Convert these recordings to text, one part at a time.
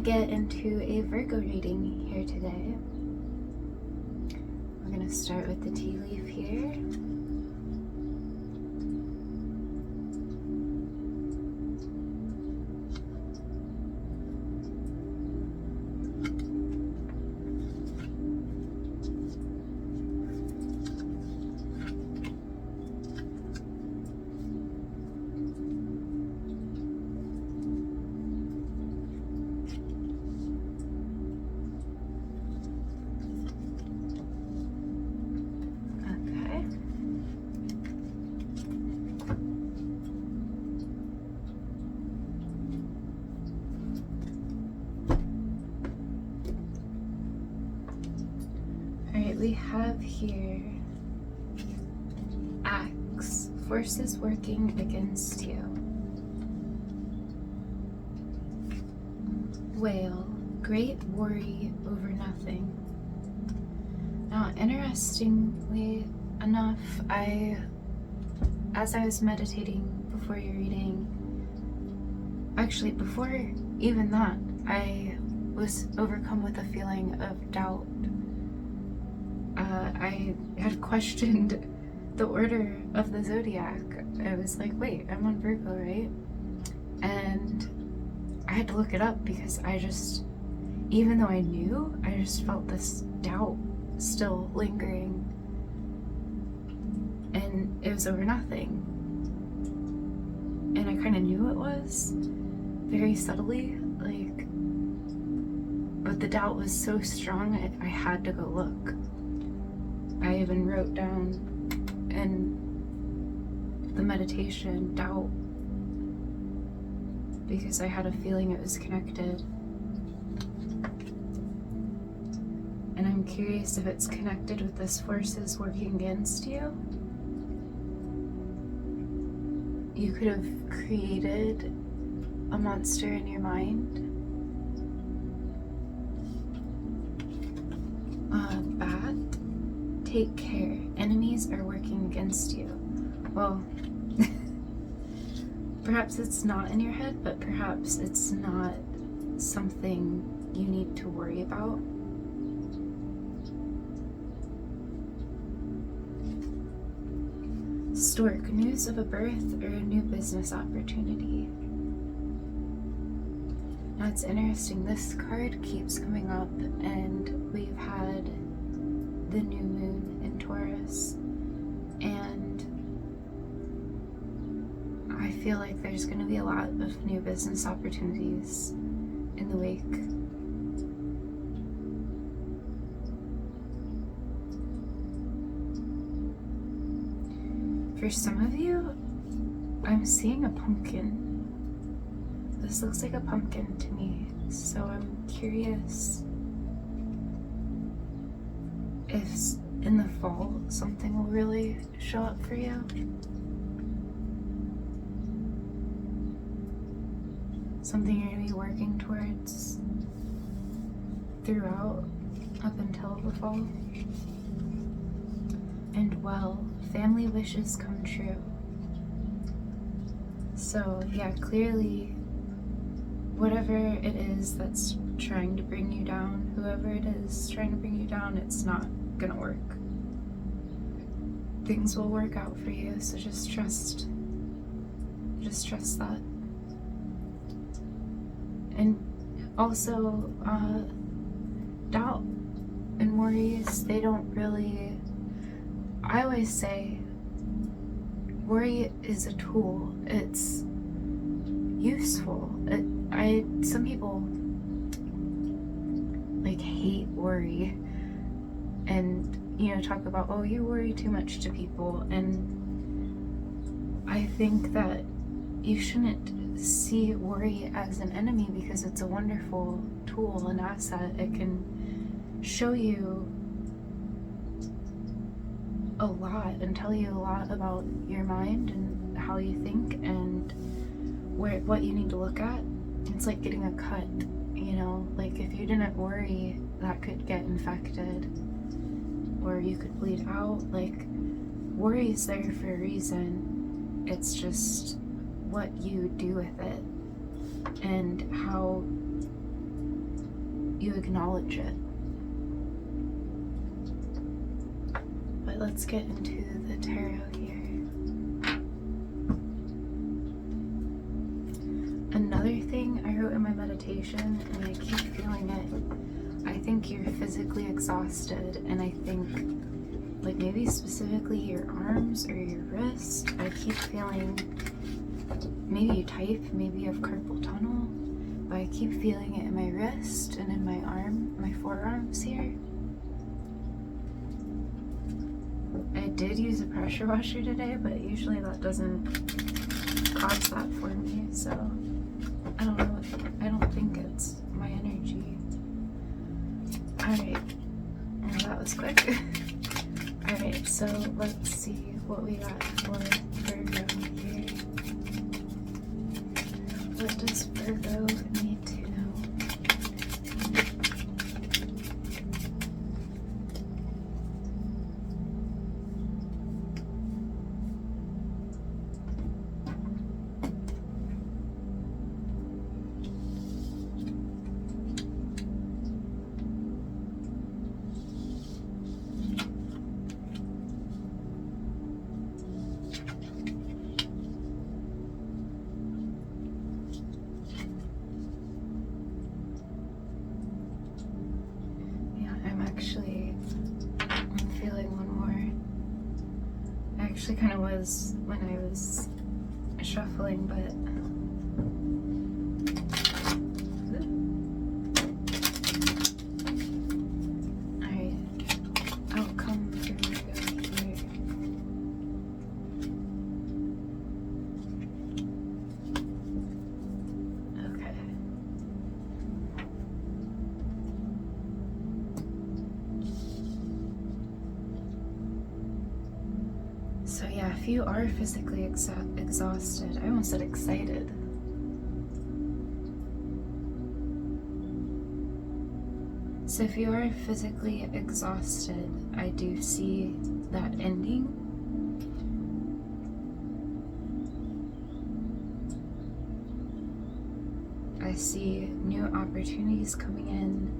get into a Virgo reading here today. We're going to start with the tea leaf here. Alright, we have here Axe, forces working against you. Whale, great worry over nothing. Now, interestingly enough, as I was meditating before your reading, actually before even that, I was overcome with a feeling of doubt. I had questioned the order of the zodiac. I was like, wait, I'm on Virgo, right? And I had to look it up because even though I knew, I just felt this doubt still lingering. And it was over nothing. And I kind of knew it was, very subtly, but the doubt was so strong, I had to go look. I even wrote down in the meditation doubt because I had a feeling it was connected. And I'm curious if it's connected with this forces working against you. You could have created a monster in your mind. Bat. Take care. Enemies are working against you. Well, perhaps it's not in your head, but perhaps it's not something you need to worry about. Stork, news of a birth or a new business opportunity. Now it's interesting, this card keeps coming up, and we've had the new moon in Taurus, and I feel like there's going to be a lot of new business opportunities in the wake. For some of you, I'm seeing a pumpkin. This looks like a pumpkin to me, so I'm curious if in the fall something will really show up for you. Something you're going to be working towards throughout up until the fall. And well, family wishes come true. So yeah, clearly whatever it is that's trying to bring you down, whoever it is trying to bring you down, it's not gonna work. Things will work out for you, so just trust that. And also, doubt and worries, they don't really, I always say, worry is a tool. It's useful. Some people hate worry and talk about, oh, you worry too much to people, and I think that you shouldn't see worry as an enemy because it's a wonderful tool, an asset. It can show you a lot and tell you a lot about your mind and how you think and what you need to look at. It's like getting a cut, if you didn't worry, that could get infected or you could bleed out. Worry is there for a reason. It's just what you do with it and how you acknowledge it. But let's get into the tarot here. Another thing I wrote in my meditation, and I keep feeling it, I think you're physically exhausted, and I think, like, maybe specifically your arms or your wrist. I keep feeling, maybe you type, maybe you have carpal tunnel, but I keep feeling it in my wrist and in my arm, my forearms here. I did use a pressure washer today, but usually that doesn't cause that for me, so I don't know. I don't think it's my energy. Alright, well, that was quick. Alright, so let's see what we got for Virgo here. What does Virgo need to know? I'm feeling one more. I actually kind of was when I was shuffling, but alright, outcome for Virgo here. Okay. So yeah, if you are physically exhausted, I almost said excited. So if you are physically exhausted, I do see that ending. I see new opportunities coming in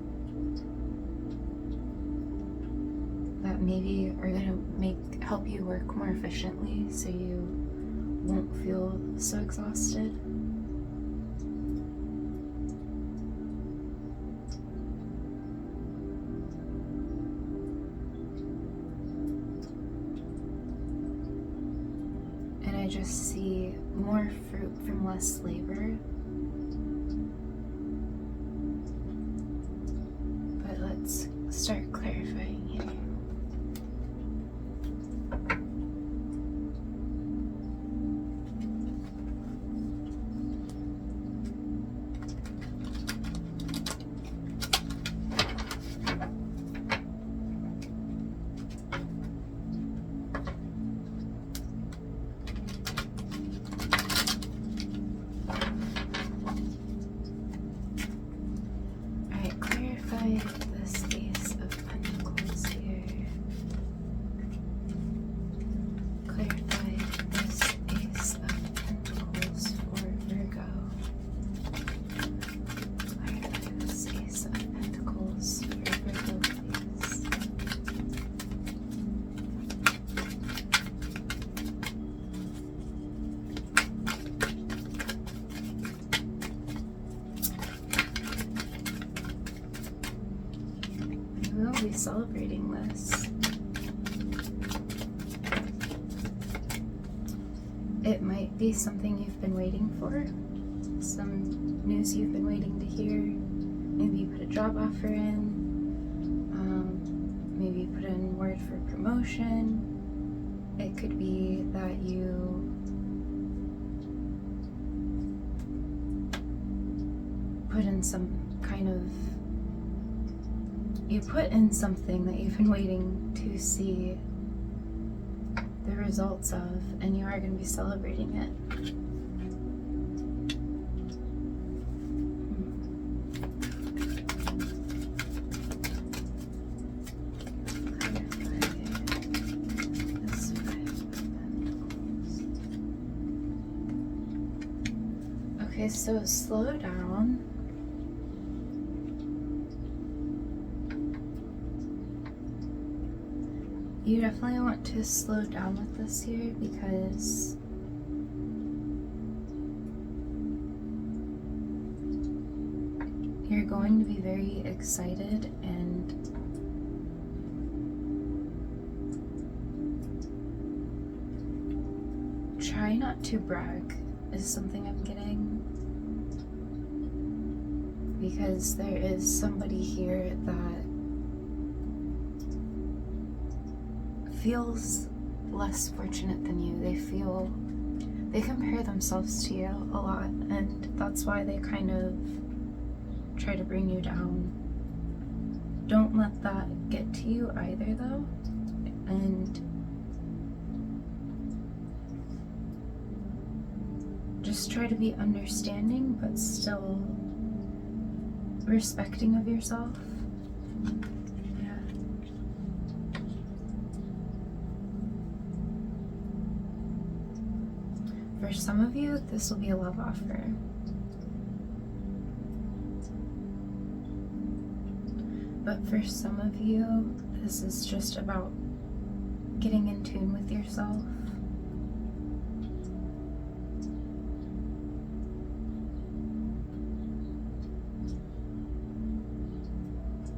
that maybe are going to help you work more efficiently so you won't feel so exhausted. And I just see more fruit from less labor. But let's start clarifying here. This Ace of Pentacles here. Clarify this Ace of Pentacles for Virgo. Clarify this Ace of Pentacles for Virgo, please. We'll be celebrating this. It might be something you've been waiting for, some news you've been waiting to hear. Maybe you put a job offer in, maybe you put in word for promotion. It could be that you put in some kind of something that you've been waiting to see the results of, and you are going to be celebrating it. Okay, so slow down. You definitely want to slow down with this here because you're going to be very excited and try not to brag is something I'm getting, because there is somebody here that feels less fortunate than you. They compare themselves to you a lot, and that's why they kind of try to bring you down. Don't let that get to you either though, and just try to be understanding but still respecting of yourself. Yeah. For some of you, this will be a love offer. But for some of you, this is just about getting in tune with yourself.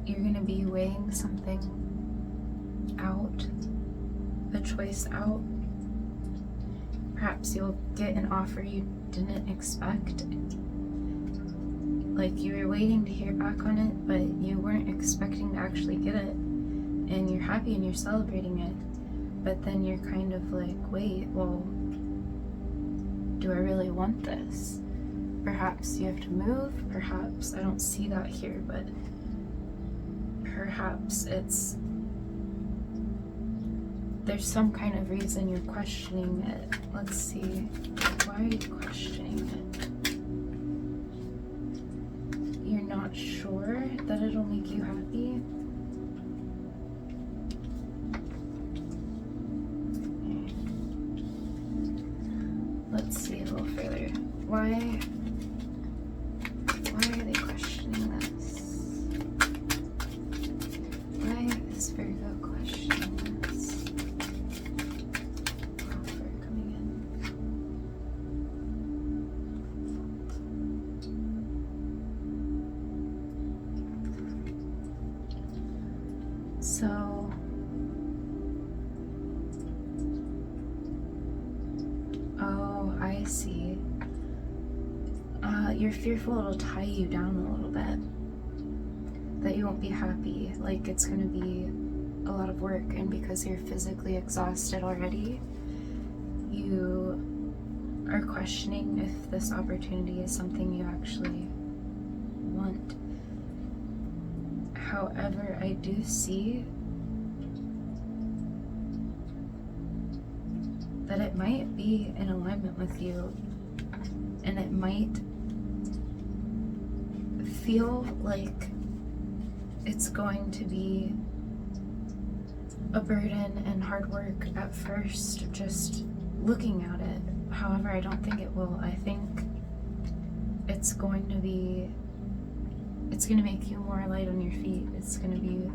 You're going to be weighing something out, a choice out. Perhaps you'll get an offer you didn't expect. Like you were waiting to hear back on it, but you weren't expecting to actually get it. And you're happy and you're celebrating it. But then you're kind of like, wait, well, do I really want this? Perhaps you have to move. Perhaps, I don't see that here, but perhaps there's some kind of reason you're questioning it. Let's see. Why are you questioning it? You're not sure that it'll make you happy? Okay. Let's see a little further. Why are they questioning this? Why is Virgo questioning this offer coming in? So, oh, I see. You're fearful it'll tie you down a little bit. That you won't be happy. Like it's going to be a lot of work, and because you're physically exhausted already, you are questioning if this opportunity is something you actually want. However, I do see that it might be in alignment with you, and it might feel like it's going to be a burden and hard work at first, just looking at it. However, I don't think it will. I think it's going to make you more light on your feet. It's going to be,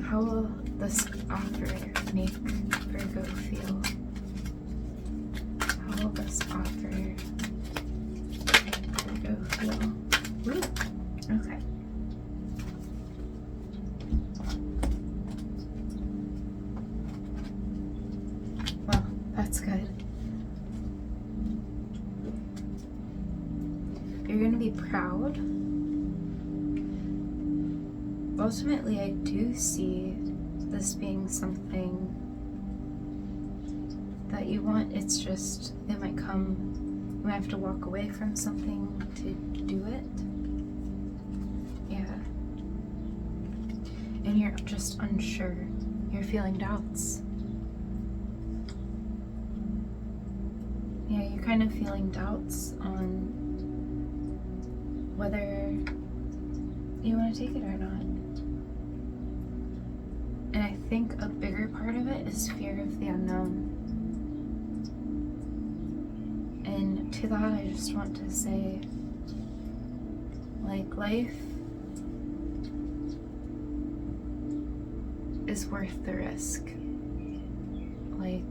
how will this offer make Virgo feel? How will this offer make Virgo feel? Ooh, okay. Well, that's good. You're going to be proud. Ultimately, I do see this being something that you want. It's just, it might come, you might have to walk away from something to do it. Yeah. And you're just unsure. You're feeling doubts. Yeah, you're kind of feeling doubts on whether you want to take it or not. And I think a bigger part of it is fear of the unknown. And to that, I just want to say, like, life is worth the risk. Like,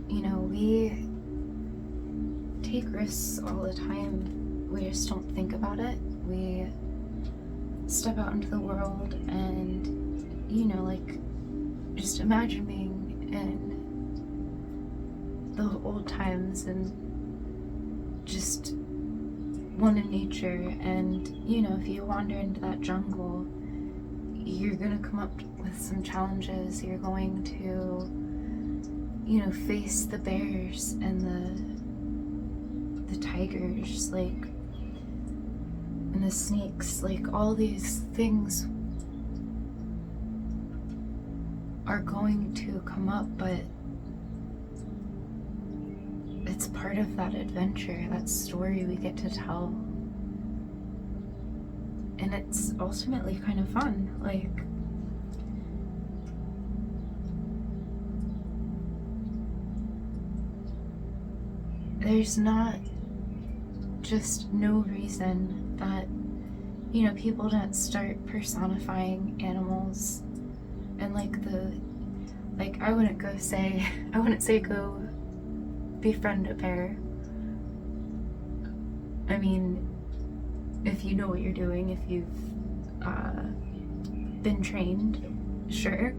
you know, we take risks all the time. We just don't think about it. We step out into the world and, you know, like, just imagine being in the old times and just one in nature. And, you know, if you wander into that jungle, you're gonna come up with some challenges. You're going to, you know, face the bears and the tigers, like, and the snakes. Like, all these things are going to come up, but it's part of that adventure, that story we get to tell. And it's ultimately kind of fun. Like, there's not just no reason that, you know, people don't start personifying animals. And like I wouldn't say go befriend a bear. I mean, if you know what you're doing, if you've been trained, sure.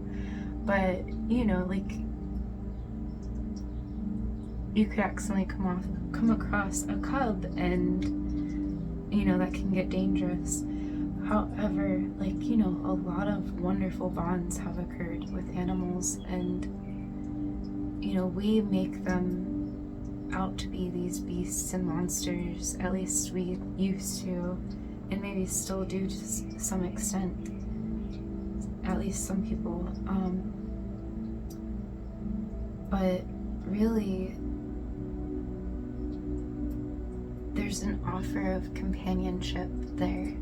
But, you know, like, you could accidentally come across a cub, and, you know, that can get dangerous. However, like, you know, a lot of wonderful bonds have occurred with animals, and, you know, we make them out to be these beasts and monsters. At least we used to, and maybe still do to some extent. At least some people. But really, there's an offer of companionship there.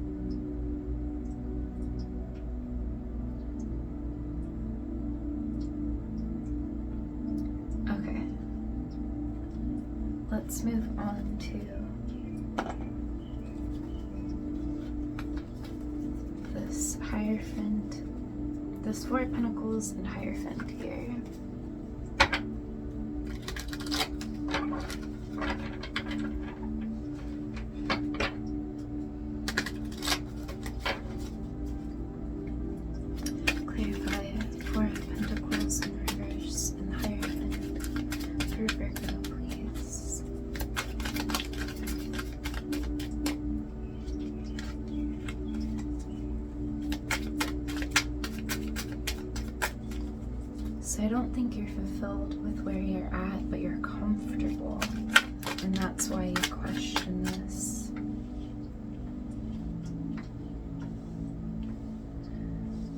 Okay. Let's move on to this Hierophant, this Four of Pentacles and Hierophant here. Clarify Four of Pentacles in reverse and Hierophant for Virgo, please. So I don't think you're fulfilled with where you're at, but you're comfortable, and that's why you question this.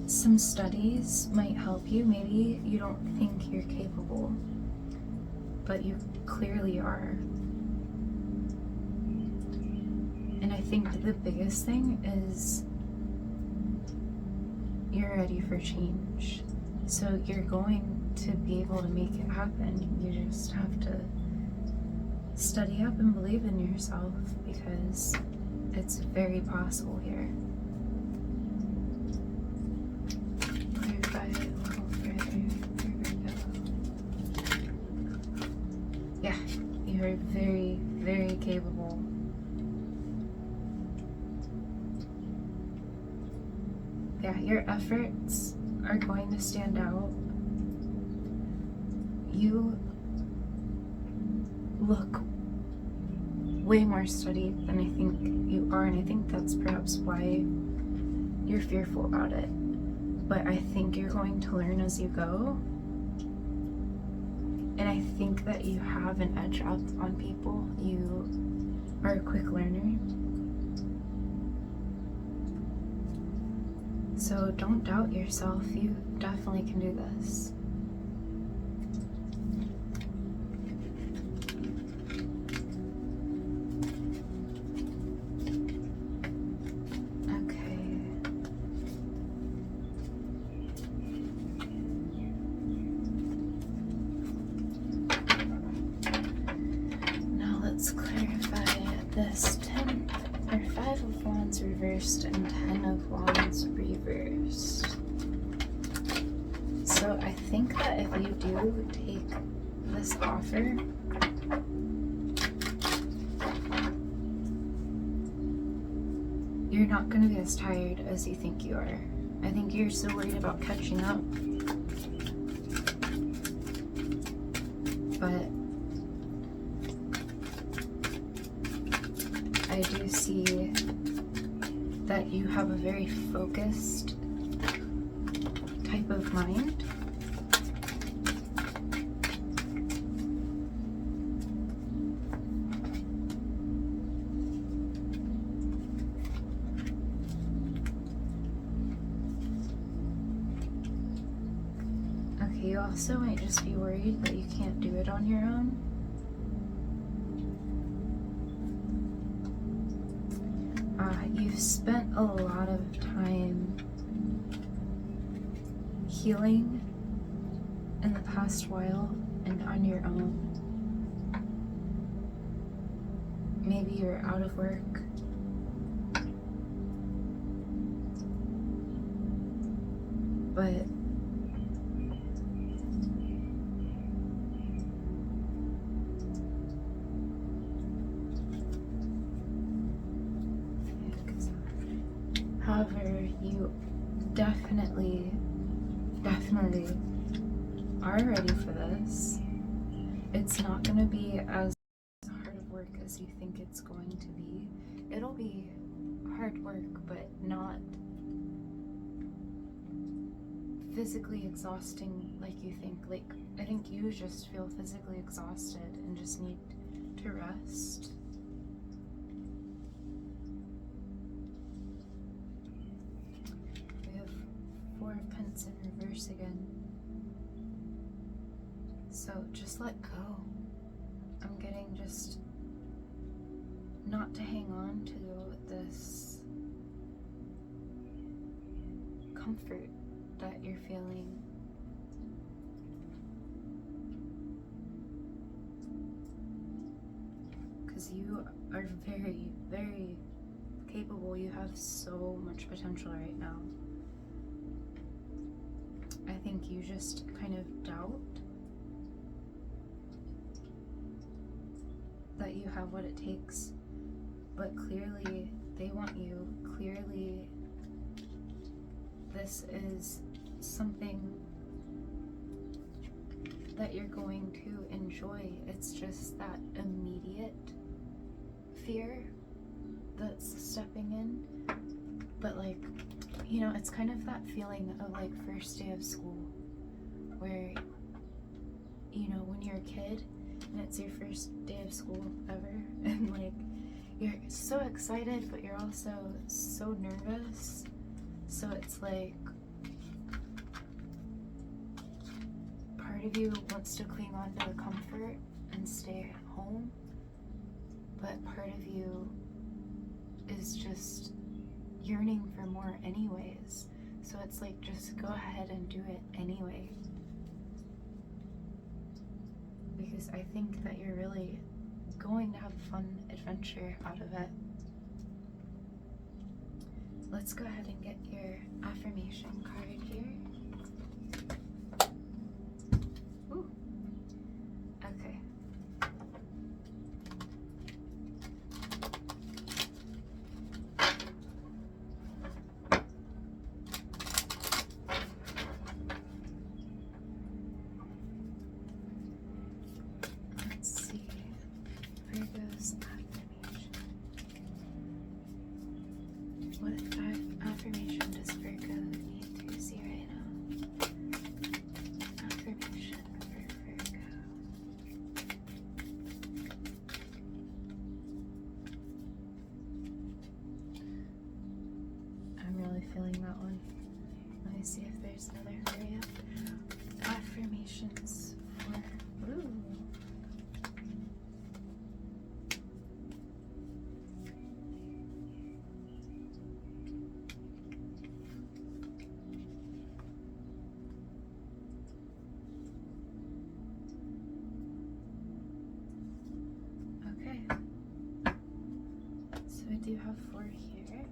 Some studies might help you. Maybe you don't think you're capable, but you clearly are. And I think the biggest thing is you're ready for change. So you're going to be able to make it happen. You just have to study up and believe in yourself, because it's very possible here. Clarify a little further. Yeah, you are very, very capable. Yeah, your efforts are going to stand out. You look way more studied than I think you are, and I think that's perhaps why you're fearful about it. But I think you're going to learn as you go, and I think that you have an edge up on people. You are a quick learner. So don't doubt yourself. You definitely can do this. Okay. Now let's clarify this 5 of Wands reversed and 10 of of Wands reversed. So I think that if you do take this offer, you're not going to be as tired as you think you are. I think you're so worried about catching up. But I do see that you have a very focused type of mind. Okay, you also might just be worried that you can't do it on your own. You've spent a lot of time healing in the past while and on your own. Maybe you're out of work. But however, you definitely are ready for this. It's not going to be as hard of work as you think it's going to be. It'll be hard work, but not physically exhausting like you think. Like, I think you just feel physically exhausted and just need to rest. We have 4 of Pentacles in reverse again. So just let go. I'm getting just not to hang on to this comfort that you're feeling. Because you are very, very capable. You have so much potential right now. I think you just kind of doubt that you have what it takes, but clearly they want you. Clearly this is something that you're going to enjoy. It's just that immediate fear that's stepping in. But like, you know, it's kind of that feeling of like first day of school where, you know, when you're a kid and it's your first day of school ever and like you're so excited but you're also so nervous. So it's like part of you wants to cling on to the comfort and stay at home, but part of you is just yearning for more anyways. So it's like, just go ahead and do it anyway. Because I think that you're really going to have a fun adventure out of it. Let's go ahead and get your affirmation card here. Ooh. Okay. Let's see. Virgo's affirmation. What affirmation does Virgo need to see right now? Affirmation for Virgo. I'm really feeling that one. Let me see if there's another for you. Affirmations for... Ooh. So I do have 4 here.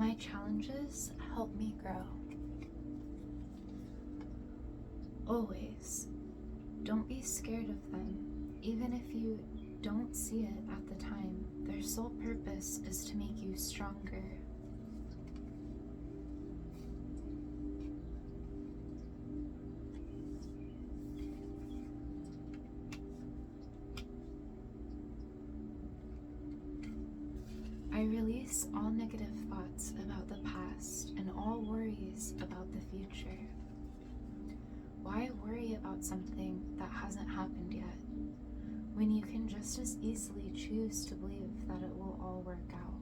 My challenges help me grow. Always. Don't be scared of them, even if you don't see it at the time. Their sole purpose is to make you stronger. I release all negative thoughts about the past and all worries about the future. Why worry about something that hasn't happened yet, when you can just as easily choose to believe that it will all work out?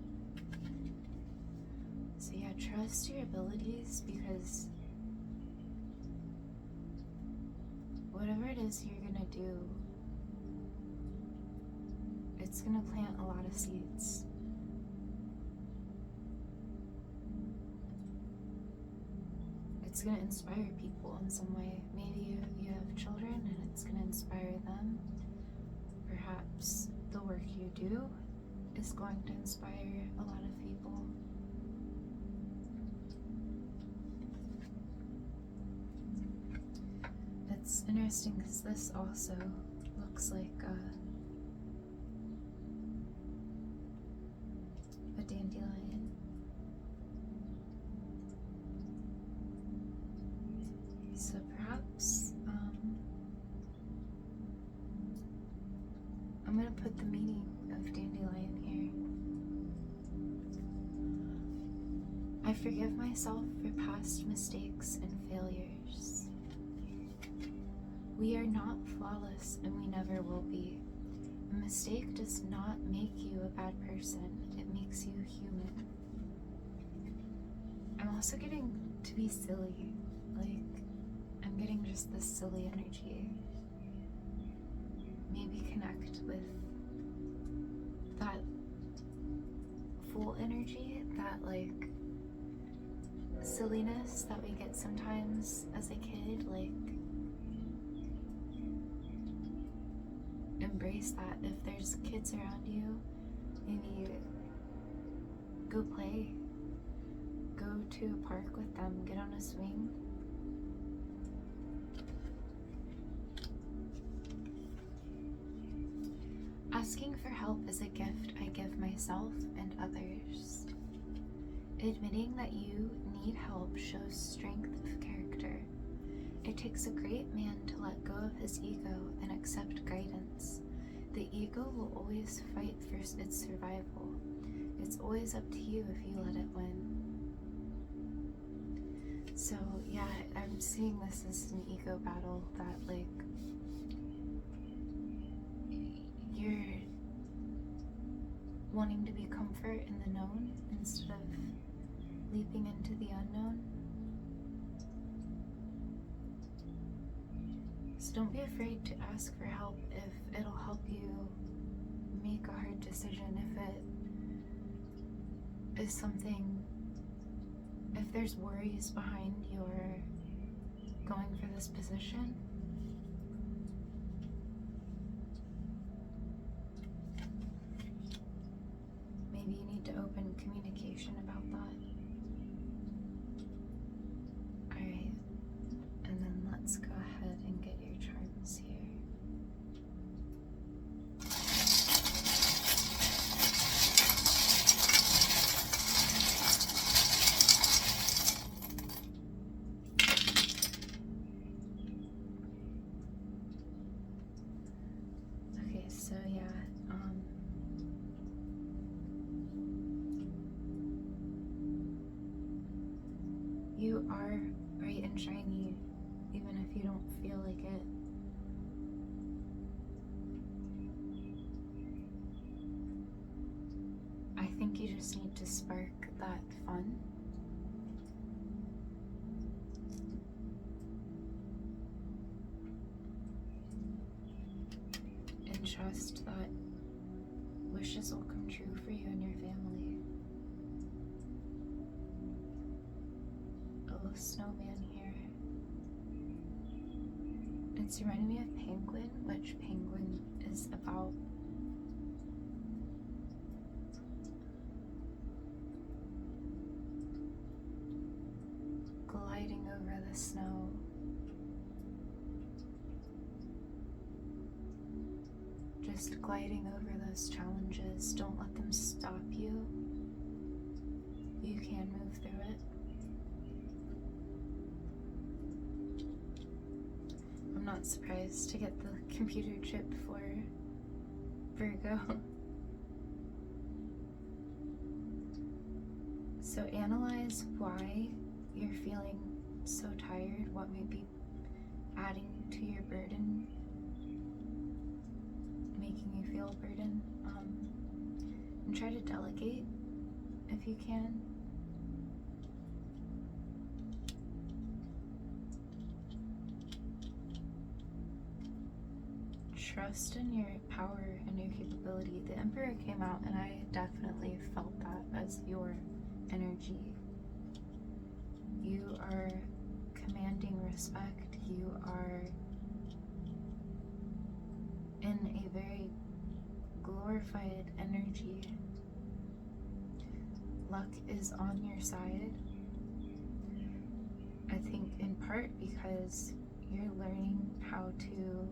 So yeah, trust your abilities, because whatever it is you're gonna do, it's gonna plant a lot of seeds. It's going to inspire people in some way. Maybe you have children and it's going to inspire them. Perhaps the work you do is going to inspire a lot of people. It's interesting because this also looks like a dandelion. So perhaps I'm going to put the meaning of dandelion here. I forgive myself for past mistakes and failures. We are not flawless and we never will be. A mistake does not make you a bad person, it makes you human. I'm also getting to be silly. I'm getting just this silly energy. Maybe connect with that full energy, that silliness that we get sometimes as a kid. Embrace that. If there's kids around you, maybe go play. Go to a park with them, get on a swing. Asking for help is a gift I give myself and others. Admitting that you need help shows strength of character. It takes a great man to let go of his ego and accept guidance. The ego will always fight for its survival. It's always up to you if you let it win. So yeah, I'm seeing this as an ego battle, that you're wanting to be comfort in the known instead of leaping into the unknown. So don't be afraid to ask for help if it'll help you make a hard decision, if it is something, if there's worries behind your going for this position. Maybe you need to open communication about that. Alright, and then let's go ahead and get your charms here. Okay, so yeah, you are bright and shiny, even if you don't feel like it. I think you just need to spark that fun. And trust that wishes will come true for you and your family. Oh, snowman here. It's reminding me of penguin, which penguin is about the snow. Just gliding over those challenges. Don't let them stop you. You can move through it. I'm not surprised to get the computer chip for Virgo. So analyze why you're feeling so tired, what might be adding to your burden, making you feel burdened, and try to delegate if you can. Trust in your power and your capability. The Emperor came out and I definitely felt that as your energy. You are commanding respect. You are in a very glorified energy. Luck is on your side. I think in part because you're learning how to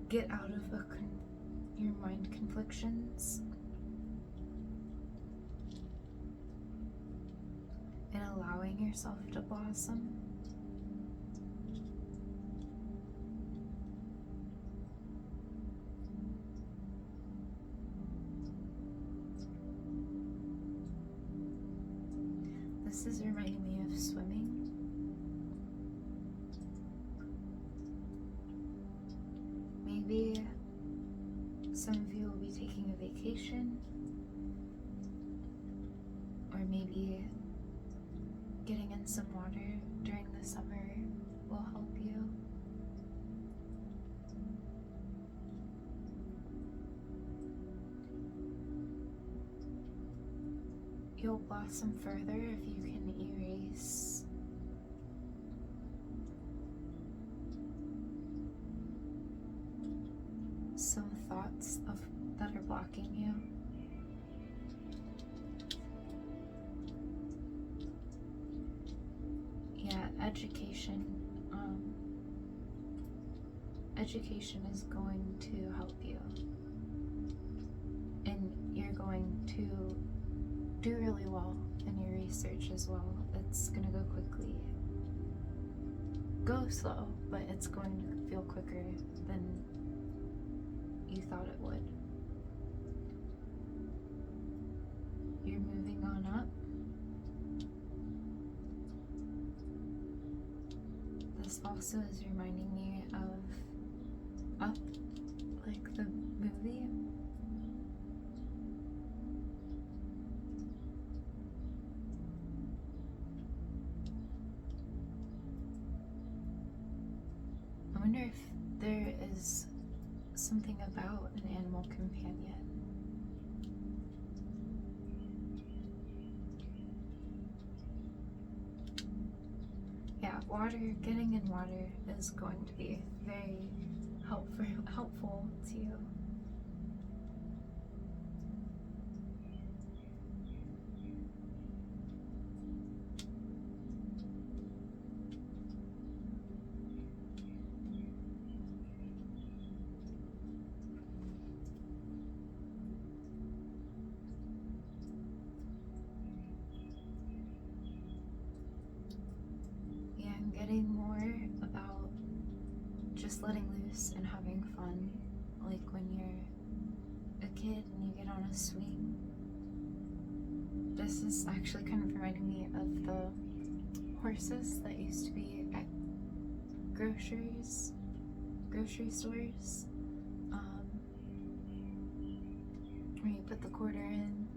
get out of your mind conflictions and allowing yourself to blossom. This is reminding me of swimming. Maybe some of you will be taking a vacation, or maybe getting in some water during the summer will help you. You'll blossom further if you can erase some thoughts that are blocking you. Yeah, education is going to help you, and you're going to do really well in your research as well. It's gonna go quickly. Go slow, but it's going to feel quicker than you thought it would. You're moving on up. This also is reminding me of Up, like the movie. I wonder if there is something about an animal companion. Yeah, water, getting in water is going to be very helpful to you. Getting more about just letting loose and having fun, like when you're a kid and you get on a swing. This is actually kind of reminding me of the horses that used to be at grocery stores, where you put the quarter in.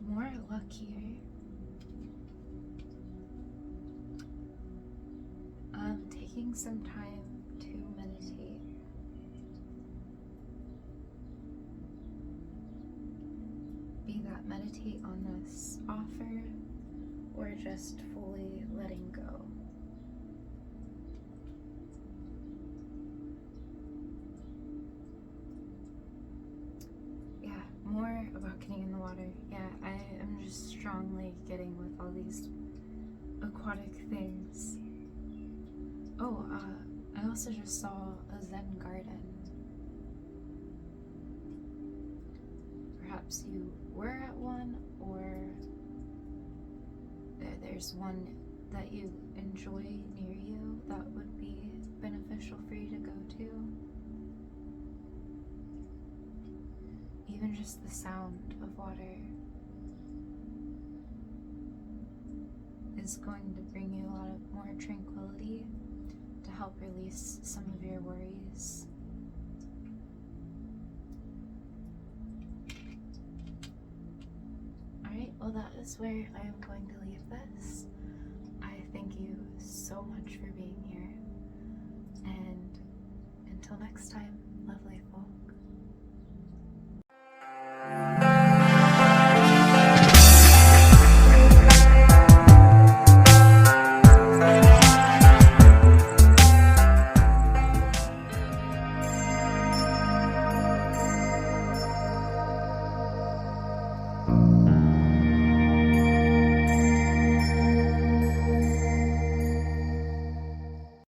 More luck here. Taking some time to meditate. Be that meditate on this offer or just fully letting go. not getting in the water. Yeah, I am just strongly getting with all these aquatic things. Oh, I also just saw a Zen garden. Perhaps you were at one, or there's one that you enjoy near you that would be beneficial for you to go to. Even just the sound of water is going to bring you a lot of more tranquility to help release some of your worries. Alright, well, that is where I am going to leave this. I thank you so much for being here, and until next time, lovely full.